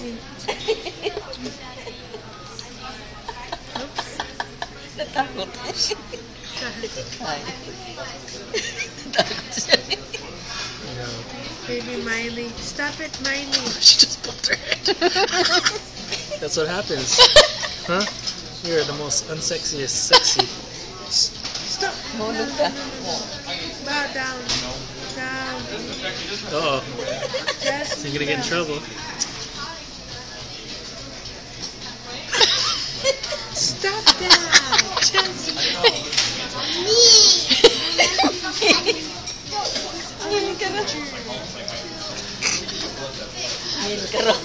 Smiley. Oops. Natakot. Ay. Natakot siya. Baby Miley. Stop it, Miley. She just bumped her head. That's what happens. Huh? You're the most unsexiest sexy. Stop. Hulog ka. Bow down. Down. Uh-oh. Just So you're gonna get in trouble. stop that. Just Ngayon ka rin. Ngayon ka rin.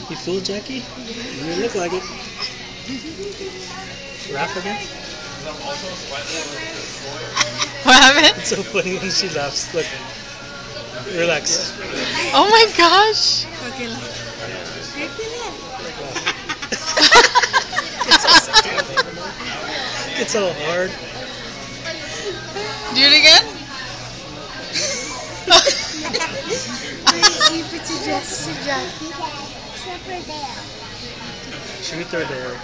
You fool, Jackie? You look like it. Laugh again? What happened? It's so funny when she laughs. Look. Relax. Oh my gosh! okay. It's all hard. Do it again? You put your dress to Jackie. Truth or dare?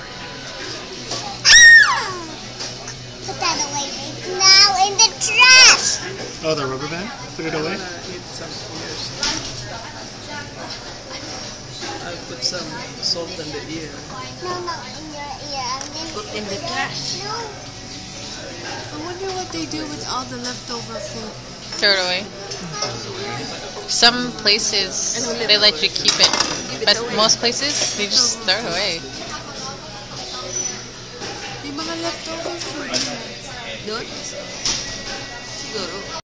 Put that away. It's now in the trash. Oh, the rubber band? Put it away? I'll put some salt in the ear. No, in your ear. And then Put in the trash. no. I wonder what they do with all the leftover food. Throw it away. Some places, they let you keep it. But most places, they just throw it away. Yung mga leftover food. Doon? Siguro.